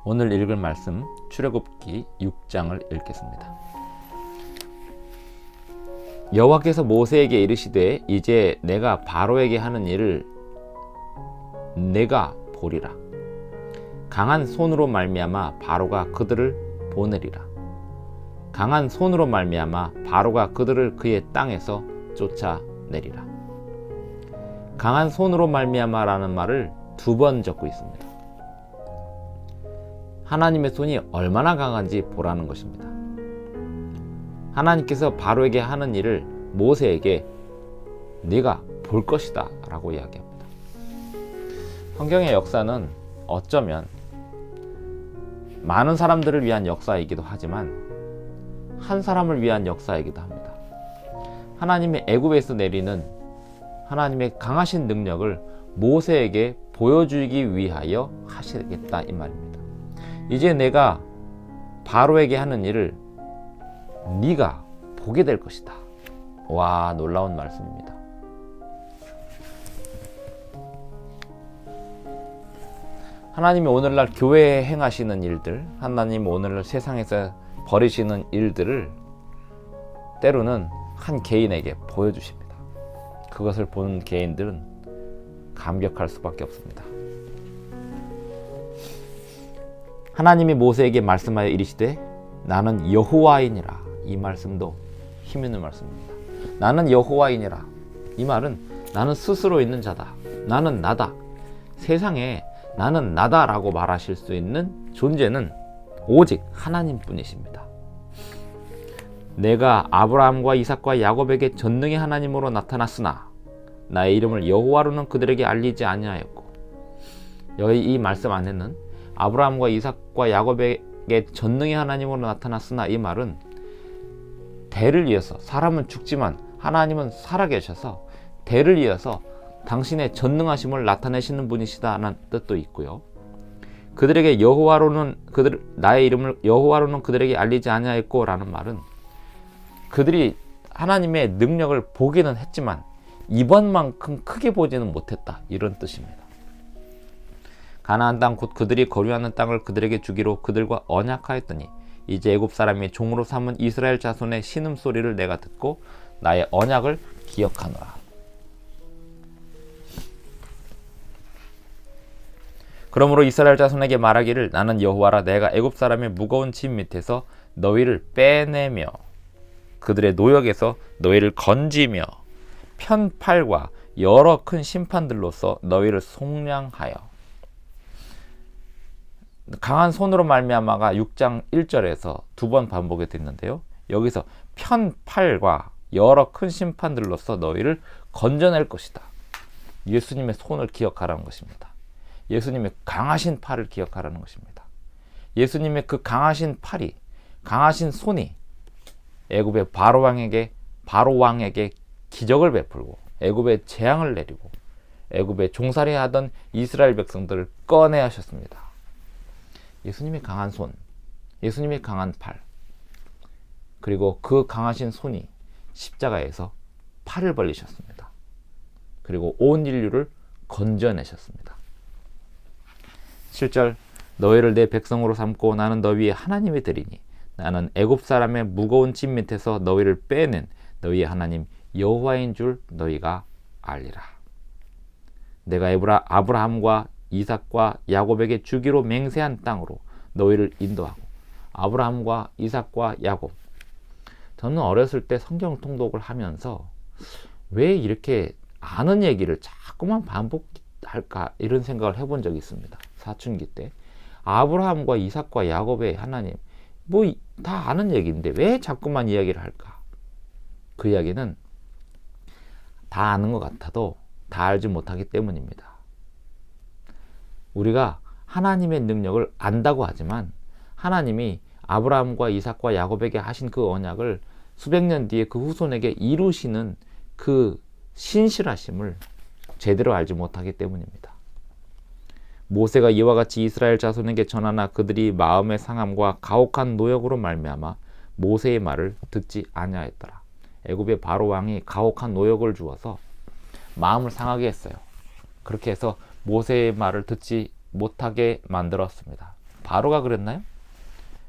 오늘 읽을 말씀 출애굽기 6장을 읽겠습니다. 여호와께서 모세에게 이르시되 이제 내가 바로에게 하는 일을 내가 보리라. 강한 손으로 말미암아 바로가 그들을 보내리라. 강한 손으로 말미암아 바로가 그들을 그의 땅에서 쫓아내리라. 강한 손으로 말미암아라는 말을 2번 적고 있습니다. 하나님의 손이 얼마나 강한지 보라는 것입니다. 하나님께서 바로에게 하는 일을 모세에게 네가 볼 것이다 라고 이야기합니다. 성경의 역사는 어쩌면 많은 사람들을 위한 역사이기도 하지만 한 사람을 위한 역사이기도 합니다. 하나님의 애굽에서 내리는 하나님의 강하신 능력을 모세에게 보여주기 위하여 하시겠다 이 말입니다. 이제 내가 바로에게 하는 일을 네가 보게 될 것이다. 와, 놀라운 말씀입니다. 하나님이 오늘날 교회에 행하시는 일들, 하나님이 오늘날 세상에서 벌이시는 일들을 때로는 한 개인에게 보여주십니다. 그것을 보는 개인들은 감격할 수밖에 없습니다. 하나님이 모세에게 말씀하여 이르시되 나는 여호와이니라. 이 말씀도 힘 있는 말씀입니다. 나는 여호와이니라. 이 말은 나는 스스로 있는 자다. 나는 나다. 세상에 나는 나다라고 말하실 수 있는 존재는 오직 하나님뿐이십니다. 내가 아브라함과 이삭과 야곱에게 전능의 하나님으로 나타났으나 나의 이름을 여호와로는 그들에게 알리지 아니하였고, 여기 이 말씀 안에는 아브라함과 이삭과 야곱에게 전능의 하나님으로 나타났으나 이 말은 대를 이어서, 사람은 죽지만 하나님은 살아계셔서 대를 이어서 당신의 전능하심을 나타내시는 분이시다는 뜻도 있고요. 그들에게 나의 이름을 여호와로는 그들에게 알리지 아니하였고 라는 말은 그들이 하나님의 능력을 보기는 했지만 이번만큼 크게 보지는 못했다, 이런 뜻입니다. 가나안 땅 곧 그들이 거류하는 땅을 그들에게 주기로 그들과 언약하였더니 이제 애굽 사람이 종으로 삼은 이스라엘 자손의 신음소리를 내가 듣고 나의 언약을 기억하노라. 그러므로 이스라엘 자손에게 말하기를 나는 여호와라. 내가 애굽 사람의 무거운 짐 밑에서 너희를 빼내며 그들의 노역에서 너희를 건지며 편팔과 여러 큰 심판들로서 너희를 속량하여. 강한 손으로 말미암아가 6장 1절에서 2번 반복이 됐는데요. 여기서 편팔과 여러 큰 심판들로서 너희를 건져낼 것이다. 예수님의 손을 기억하라는 것입니다. 예수님의 강하신 팔을 기억하라는 것입니다. 예수님의 그 강하신 팔이, 강하신 손이 애굽의 바로 왕에게 기적을 베풀고 애굽에 재앙을 내리고 애굽에 종살이하던 이스라엘 백성들을 꺼내 하셨습니다. 예수님의 강한 손, 예수님의 강한 팔, 그리고 그 강하신 손이 십자가에서 팔을 벌리셨습니다. 그리고 온 인류를 건져내셨습니다. 7절 너희를 내 백성으로 삼고 나는 너희의 하나님이 되리니 나는 애굽 사람의 무거운 짐 밑에서 너희를 빼낸 너희의 하나님 여호와인 줄 너희가 알리라. 내가 아브라함과 이삭과 야곱에게 주기로 맹세한 땅으로 너희를 인도하고. 아브라함과 이삭과 야곱. 저는 어렸을 때 성경 통독을 하면서 왜 이렇게 아는 얘기를 자꾸만 반복할까 이런 생각을 해본 적이 있습니다. 사춘기 때 아브라함과 이삭과 야곱의 하나님, 뭐 다 아는 얘기인데 왜 자꾸만 이야기를 할까? 그 이야기는 다 아는 것 같아도 다 알지 못하기 때문입니다. 우리가 하나님의 능력을 안다고 하지만 하나님이 아브라함과 이삭과 야곱에게 하신 그 언약을 수백 년 뒤에 그 후손에게 이루시는 그 신실하심을 제대로 알지 못하기 때문입니다. 모세가 이와 같이 이스라엘 자손에게 전하나 그들이 마음의 상함과 가혹한 노역으로 말미암아 모세의 말을 듣지 아니하였더라. 애굽의 바로 왕이 가혹한 노역을 주어서 마음을 상하게 했어요. 그렇게 해서 모세의 말을 듣지 못하게 만들었습니다. 바로가 그랬나요?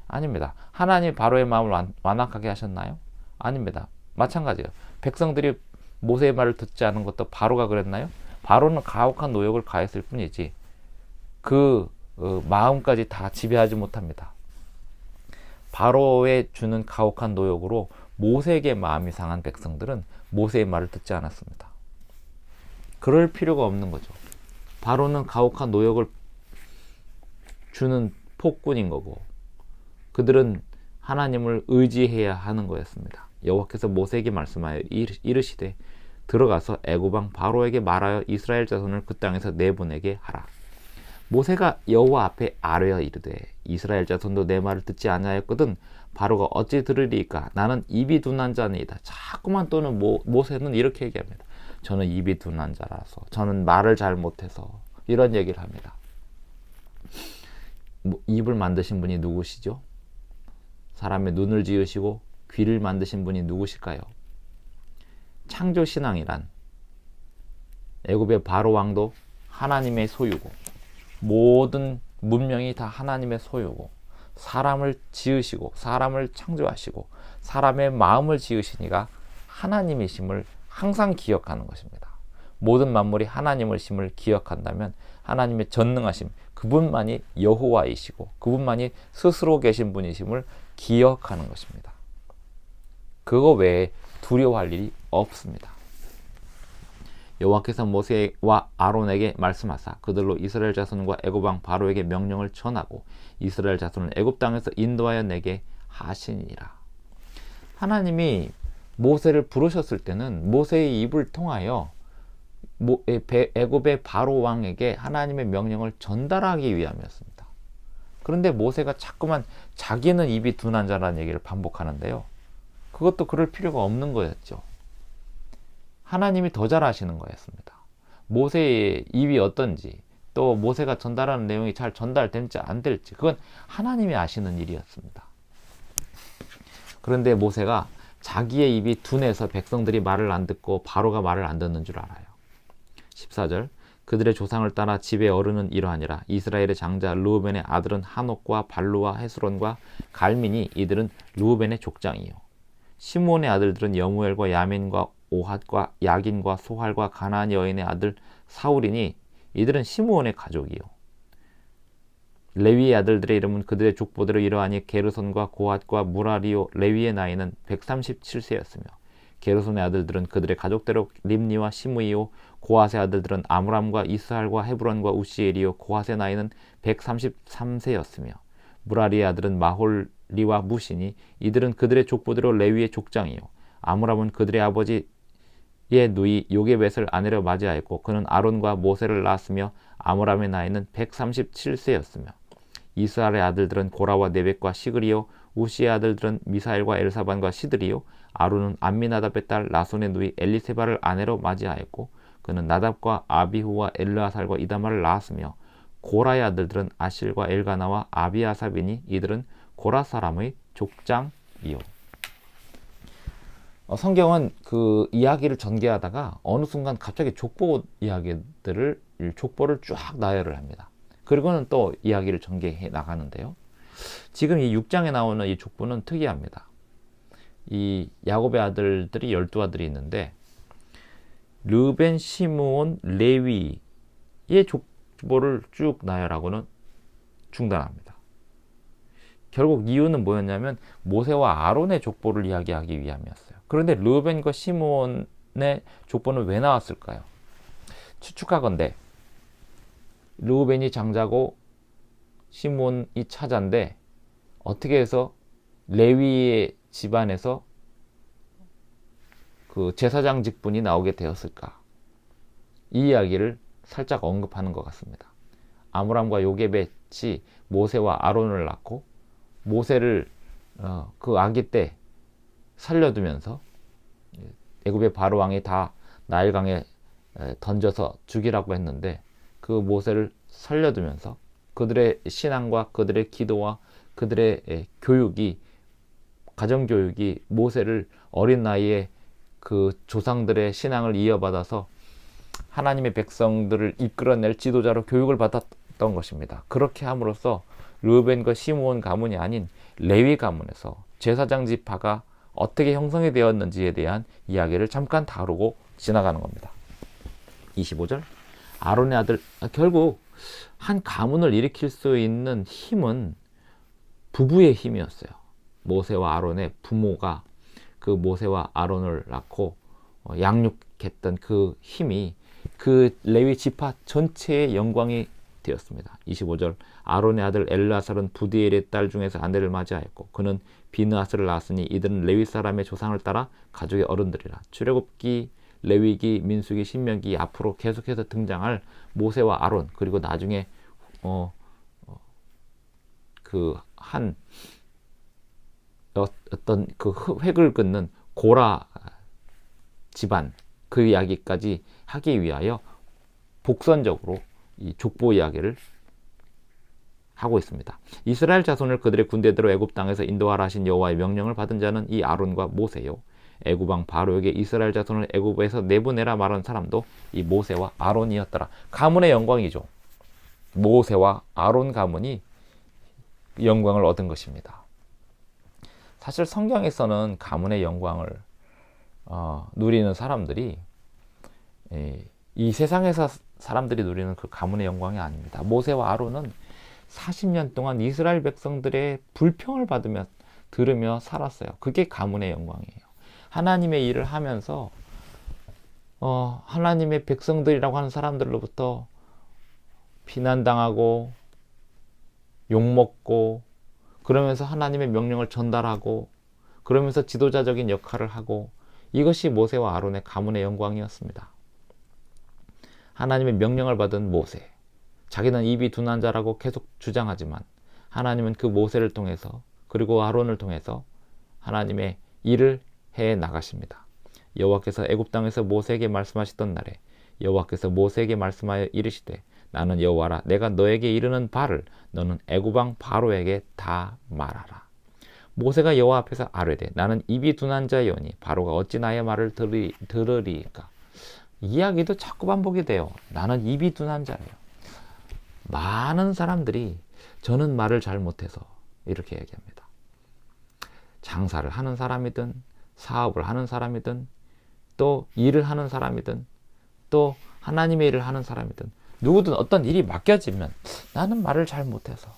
아닙니다. 하나님이 바로의 마음을 완악하게 하셨나요? 아닙니다. 마찬가지예요. 백성들이 모세의 말을 듣지 않은 것도 바로가 그랬나요? 바로는 가혹한 노역을 가했을 뿐이지 그 마음까지 다 지배하지 못합니다. 바로의 주는 가혹한 노역으로 모세에게 마음이 상한 백성들은 모세의 말을 듣지 않았습니다. 그럴 필요가 없는 거죠. 바로는 가혹한 노역을 주는 폭군인 거고 그들은 하나님을 의지해야 하는 거였습니다. 여호와께서 모세에게 말씀하여 이르시되 들어가서 애굽왕 바로에게 말하여 이스라엘 자손을 그 땅에서 내보내게 하라. 모세가 여호와 앞에 아뢰어 이르되 이스라엘 자손도 내 말을 듣지 아니하였거든 바로가 어찌 들으리까. 나는 입이 둔한 자니이다. 자꾸만 또는 모세는 이렇게 얘기합니다. 저는 입이 둔한 자라서, 저는 말을 잘 못해서, 이런 얘기를 합니다. 입을 만드신 분이 누구시죠? 사람의 눈을 지으시고 귀를 만드신 분이 누구실까요? 창조신앙이란 애굽의 바로 왕도 하나님의 소유고 모든 문명이 다 하나님의 소유고 사람을 지으시고 사람을 창조하시고 사람의 마음을 지으시니가 하나님이심을 항상 기억하는 것입니다. 모든 만물이 하나님을 심을 기억한다면 하나님의 전능하심, 그분만이 여호와이시고 그분만이 스스로 계신 분이심을 기억하는 것입니다. 그거 외에 두려워할 일이 없습니다. 여호와께서 모세와 아론에게 말씀하사 그들로 이스라엘 자손과 애굽 왕 바로에게 명령을 전하고 이스라엘 자손을 애굽 땅에서 인도하여 내게 하시니라. 하나님이 모세를 부르셨을 때는 모세의 입을 통하여 애굽의 바로 왕에게 하나님의 명령을 전달하기 위함이었습니다. 그런데 모세가 자꾸만 자기는 입이 둔한 자라는 얘기를 반복하는데요. 그것도 그럴 필요가 없는 거였죠. 하나님이 더 잘 아시는 거였습니다. 모세의 입이 어떤지 또 모세가 전달하는 내용이 잘 전달될지 안 될지 그건 하나님이 아시는 일이었습니다. 그런데 모세가 자기의 입이 둔해서 백성들이 말을 안 듣고 바로가 말을 안 듣는 줄 알아요. 14절 그들의 조상을 따라 집의 어른은 이러하니라. 이스라엘의 장자 르우벤의 아들은 하녹과 발루와 헤스론과 갈민이 이들은 르우벤의 족장이요. 시므온의 아들들은 여무엘과 야민과 오핫과 야긴과 소할과 가나안 여인의 아들 사울이니 이들은 시므온의 가족이요. 레위의 아들들의 이름은 그들의 족보대로 이러하니 게르손과 고핫과 무라리요. 레위의 나이는 137세였으며 게르손의 아들들은 그들의 가족대로 림니와 시므이요. 고핫의 아들들은 아므람과 이스할과 헤브론과 우시엘이요. 고핫의 나이는 133세였으며 무라리의 아들은 마홀리와 무시니 이들은 그들의 족보대로 레위의 족장이요. 아므람은 그들의 아버지의 누이 요게벳을 아내로 맞이하였고 그는 아론과 모세를 낳았으며 아므람의 나이는 137세였으며 이스할의 아들들은 고라와 네벡과 시그리요. 우시의 아들들은 미사엘과 엘사반과 시드리요. 아론은 암미나답의 딸 나손의 누이 엘리세바를 아내로 맞이하였고 그는 나답과 아비후와 엘르아살과 이다말을 낳았으며 고라의 아들들은 아실과 엘가나와 아비아삽이니 이들은 고라 사람의 족장이요. 성경은 그 이야기를 전개하다가 어느 순간 갑자기 족보 족보를 쫙 나열을 합니다. 그리고는 또 이야기를 전개해 나가는데요. 지금 이 6장에 나오는 이 족보는 특이합니다. 이 야곱의 아들들이 12아들이 있는데 르벤, 시므온, 레위의 족보를 쭉 나열하고는 중단합니다. 결국 이유는 뭐였냐면 모세와 아론의 족보를 이야기하기 위함이었어요. 그런데 르벤과 시므온의 족보는 왜 나왔을까요? 추측하건대 르벤이 장자고 시므온이 차자인데 어떻게 해서 레위의 집안에서 그 제사장 직분이 나오게 되었을까? 이 이야기를 살짝 언급하는 것 같습니다. 아므람과 요게벳이 모세와 아론을 낳고 모세를 그 아기 때 살려두면서 애굽의 바로 왕이 다 나일강에 던져서 죽이라고 했는데 그 모세를 살려두면서 그들의 신앙과 그들의 기도와 그들의 교육이 가정교육이 모세를 어린 나이에 그 조상들의 신앙을 이어받아서 하나님의 백성들을 이끌어낼 지도자로 교육을 했던 것입니다. 그렇게 함으로써 르우벤과 시므온 가문이 아닌 레위 가문에서 제사장 지파가 어떻게 형성이 되었는지에 대한 이야기를 잠깐 다루고 지나가는 겁니다. 25절 아론의 아들, 결국 한 가문을 일으킬 수 있는 힘은 부부의 힘이었어요. 모세와 아론의 부모가 그 모세와 아론을 낳고 양육했던 그 힘이 그 레위 지파 전체의 영광이 되었습니다. 25절 아론의 아들 엘르아살은 부디엘의 딸 중에서 아내를 맞이하였고 그는 비느하스를 낳았으니 이들은 레위 사람의 조상을 따라 가족의 어른들이라. 출애굽기, 레위기, 민수기, 신명기 앞으로 계속해서 등장할 모세와 아론, 그리고 나중에 어떤 그 획을 긋는 고라 집안, 그 이야기까지 하기 위하여 복선적으로 이 족보 이야기를 하고 있습니다. 이스라엘 자손을 그들의 군대대로 애굽 땅에서 인도하라 하신 여호와의 명령을 받은 자는 이 아론과 모세요. 애굽 왕 바로에게 이스라엘 자손을 애굽에서 내보내라 말한 사람도 이 모세와 아론이었더라. 가문의 영광이죠. 모세와 아론 가문이 영광을 얻은 것입니다. 사실 성경에서는 가문의 영광을 누리는 사람들이 이 세상에서 사람들이 누리는 그 가문의 영광이 아닙니다. 모세와 아론은 40년 동안 이스라엘 백성들의 불평을 들으며 살았어요. 그게 가문의 영광이에요. 하나님의 일을 하면서 하나님의 백성들이라고 하는 사람들로부터 비난당하고 욕먹고, 그러면서 하나님의 명령을 전달하고, 그러면서 지도자적인 역할을 하고, 이것이 모세와 아론의 가문의 영광이었습니다. 하나님의 명령을 받은 모세, 자기는 입이 둔한 자라고 계속 주장하지만 하나님은 그 모세를 통해서, 그리고 아론을 통해서 하나님의 일을 해 나가십니다. 여호와께서 애굽 땅에서 모세에게 말씀하시던 날에 여호와께서 모세에게 말씀하여 이르시되 나는 여호와라. 내가 너에게 이르는 바를 너는 애굽 왕 바로에게 다 말하라. 모세가 여호와 앞에서 아뢰되 나는 입이 둔한 자여니 바로가 어찌 나의 말을 들으리까. 이야기도 자꾸 반복이 돼요. 나는 입이 둔한 자예요. 많은 사람들이 저는 말을 잘 못해서 이렇게 얘기합니다. 장사를 하는 사람이든 사업을 하는 사람이든 또 일을 하는 사람이든 또 하나님의 일을 하는 사람이든 누구든 어떤 일이 맡겨지면 나는 말을 잘 못해서.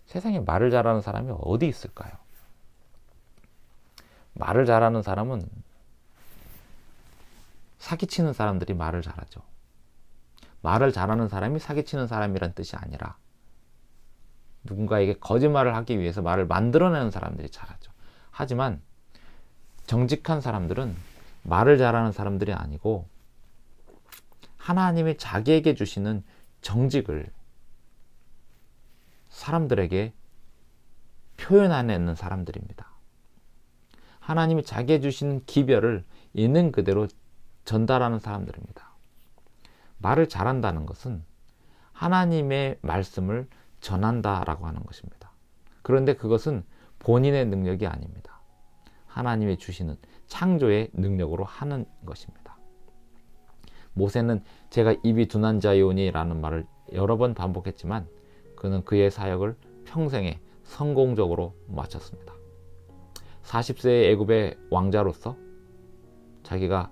세상에 말을 잘하는 사람이 어디 있을까요? 말을 잘하는 사람은 사기치는 사람들이 말을 잘하죠. 말을 잘하는 사람이 사기치는 사람이란 뜻이 아니라 누군가에게 거짓말을 하기 위해서 말을 만들어내는 사람들이 잘하죠. 하지만 정직한 사람들은 말을 잘하는 사람들이 아니고 하나님이 자기에게 주시는 정직을 사람들에게 표현해내는 사람들입니다. 하나님이 자기에게 주시는 기별을 있는 그대로 전달하는 사람들입니다. 말을 잘한다는 것은 하나님의 말씀을 전한다라고 하는 것입니다. 그런데 그것은 본인의 능력이 아닙니다. 하나님이 주시는 창조의 능력으로 하는 것입니다. 모세는 제가 입이 둔한 자요니 라는 말을 여러 번 반복했지만 그는 그의 사역을 평생에 성공적으로 마쳤습니다. 40세의 애굽의 왕자로서 자기가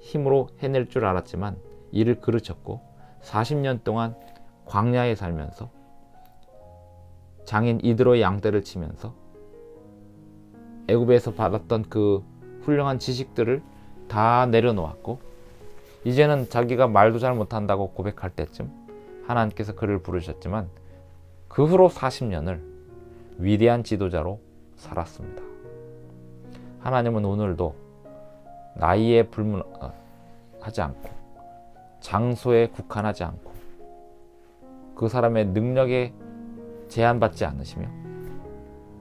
힘으로 해낼 줄 알았지만 이를 그르쳤고 40년 동안 광야에 살면서 장인 이드로의 양떼를 치면서 애굽에서 받았던 그 훌륭한 지식들을 다 내려놓았고 이제는 자기가 말도 잘 못한다고 고백할 때쯤 하나님께서 그를 부르셨지만 그 후로 40년을 위대한 지도자로 살았습니다. 하나님은 오늘도 나이에 불문하지 않고 장소에 국한하지 않고 그 사람의 능력에 제한받지 않으시며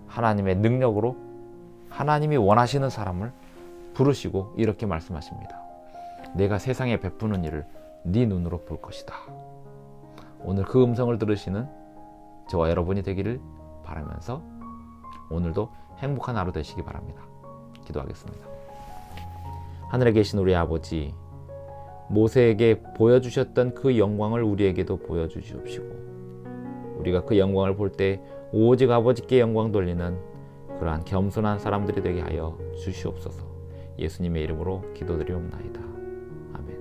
하나님의 능력으로 하나님이 원하시는 사람을 부르시고 이렇게 말씀하십니다. 내가 세상에 베푸는 일을 네 눈으로 볼 것이다. 오늘 그 음성을 들으시는 저와 여러분이 되기를 바라면서 오늘도 행복한 하루 되시기 바랍니다. 기도하겠습니다. 하늘에 계신 우리 아버지, 모세에게 보여주셨던 그 영광을 우리에게도 보여주시옵시고, 우리가 그 영광을 볼 때 오직 아버지께 영광 돌리는 그러한 겸손한 사람들이 되게 하여 주시옵소서. 예수님의 이름으로 기도드리옵나이다. 아멘.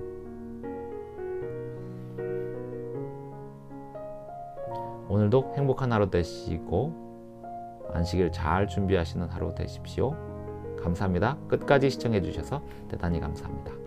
오늘도 행복한 하루 되시고 안식일 잘 준비하시는 하루 되십시오. 감사합니다. 끝까지 시청해 주셔서 대단히 감사합니다.